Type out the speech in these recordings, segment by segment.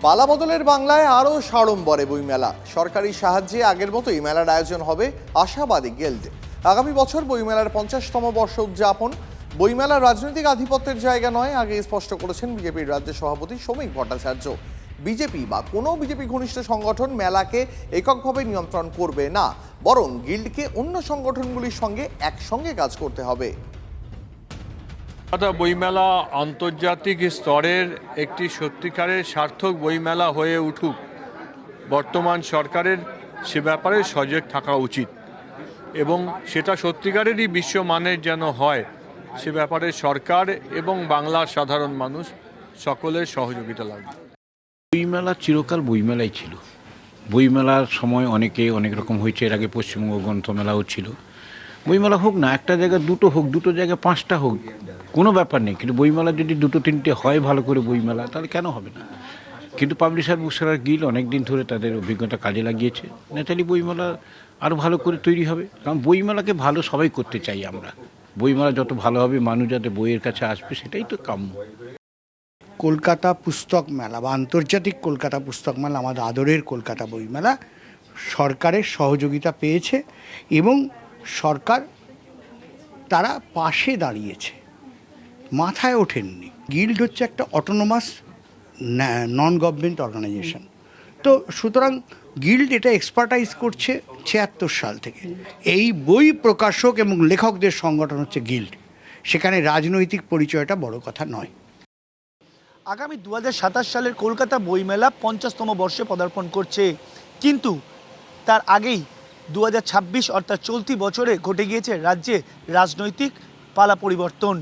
পালাবদলের বাংলায় আরও সাড়ম্বরে বইমেলা। সরকারি সাহায্যে আগের মতোই মেলার আয়োজন হবে আশাবাদী গিল্ড। আগামী বছর বইমেলার 50তম বর্ষ উদযাপন। বইমেলার রাজনৈতিক আধিপত্যের জায়গা নয়, আগে স্পষ্ট করেছেন বিজেপির রাজ্য সভাপতি শ্রমিক ভট্টাচার্য। বিজেপি বা কোনো বিজেপি ঘনিষ্ঠ সংগঠন মেলাকে এককভাবে নিয়ন্ত্রণ করবে না, বরং গিল্ডকে অন্য সংগঠনগুলির সঙ্গে একসঙ্গে কাজ করতে হবে। বইমেলা আন্তর্জাতিক স্তরের একটি সত্যিকারের সার্থক বইমেলা হয়ে উঠুক, বর্তমান সরকারের সে ব্যাপারে সজাগ থাকা উচিত এবং সেটা সত্যিকারেরই বিশ্বমানের যেন হয়, সে ব্যাপারে সরকার এবং বাংলার সাধারণ মানুষ সকলের সহযোগিতা লাগবে। বইমেলা চিরকাল বইমেলাই ছিল। বইমেলার সময় অনেক রকম হয়েছে। এর আগে পশ্চিমবঙ্গ গ্রন্থমেলাও ছিল। বইমেলা হোক না, একটা জায়গায় দুটো হোক, দুটো জায়গায় 5টা হোক, কোনো ব্যাপার নেই। কিন্তু বইমেলা যদি 2-3টে হয় ভালো করে বইমেলা, তাহলে কেন হবে না? কিন্তু পাবলিশার বুকসেলার গিল্ড অনেক দিন ধরে তাদের অভিজ্ঞতা কাজে লাগিয়েছে। নেতালি বইমেলা আরও ভালো করে তৈরি হবে, কারণ বইমেলাকে ভালো সবাই করতে চাই আমরা। বইমেলা যত ভালো হবে, মানুষ যাতে বইয়ের কাছে আসবে, সেটাই তো কাম্য। কলকাতা পুস্তক মেলা বা আন্তর্জাতিক কলকাতা পুস্তক মেলা, আমাদের আদরের কলকাতা বইমেলা, সরকারের সহযোগিতা পেয়েছে এবং সরকার তারা পাশে দাঁড়িয়েছে, মাথায় ওঠেননি। গিল্ড হচ্ছে একটা অটোনোমাস নন গভর্নমেন্ট অর্গানাইজেশন। তো সুতরাং গিল্ড এটা এক্সপার্টাইজ করছে 76 সাল থেকে। এই বই প্রকাশক এবং লেখকদের সংগঠন হচ্ছে গিল্ড। সেখানে রাজনৈতিক পরিচয়টা বড় কথা নয়। আগামী 2027 সালের কলকাতা বইমেলা 50তম বর্ষে পদার্পণ করছে, কিন্তু তার আগেই 2026 অর্থাৎ চলতি বছরে ঘটে গিয়েছে রাজ্যে রাজনৈতিক পালা পরিবর্তন।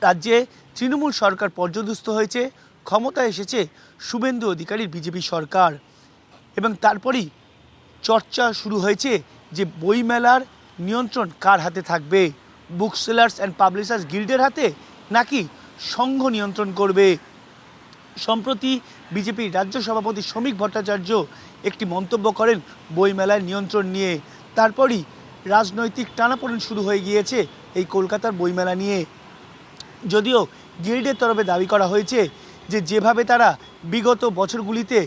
রাজ্যে তৃণমূল সরকার পর্যদস্ত হয়েছে, ক্ষমতায় এসেছে শুভেন্দু অধিকারীর বিজেপি সরকার, এবং তারপরেই চর্চা শুরু হয়েছে যে বইমেলার নিয়ন্ত্রণ কার হাতে থাকবে, বুক সেলার্স অ্যান্ড পাবলিশার্স গিল্ডের হাতে নাকি সংঘ নিয়ন্ত্রণ করবে। সম্প্রতি বিজেপির রাজ্য সভাপতি শ্রমিক ভট্টাচার্য একটি মন্তব্য করেন বইমেলার নিয়ন্ত্রণ নিয়ে। তারপরই রাজনৈতিক টানাপোড়েন শুরু হয়ে গিয়েছে এই কলকাতার বইমেলা নিয়ে। যদিও গিল্ডের তরফে দাবি করা হয়েছে যে যেভাবে তারা বিগত বছরগুলিতে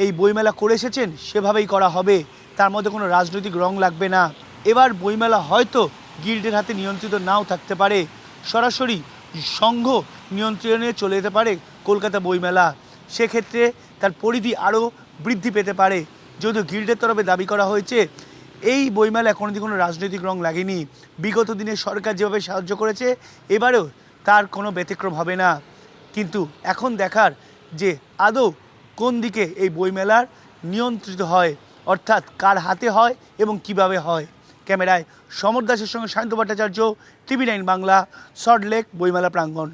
এই বইমেলা করে এসেছেন সেভাবেই করা হবে, তার মধ্যে কোনো রাজনৈতিক রং লাগবে না। এবার বইমেলা হয়তো গিল্ডের হাতে নিয়ন্ত্রিত নাও থাকতে পারে, সরাসরি সংঘ নিয়ন্ত্রণে চলে যেতে পারে কলকাতা বইমেলা। সেক্ষেত্রে তার পরিধি আরও বৃদ্ধি পেতে পারে। যদিও গিল্ডের তরফে দাবি করা হয়েছে এই বইমেলা কোনোদিন কোনো রাজনৈতিক রং লাগেনি, বিগত দিনে সরকার যেভাবে সাহায্য করেছে এবারেও তার কোনো ব্যতিক্রম হবে না। কিন্তু এখন দেখার যে আদৌ কোন দিকে এই বইমেলার নিয়ন্ত্রিত হয়, অর্থাৎ কার হাতে হয় এবং কিভাবে হয়। ক্যামেরায় সমর দাসের সঙ্গে সায়ন্ত ভট্টাচার্য, TV9 বাংলা, সল্টলেক বইমেলা প্রাঙ্গণ।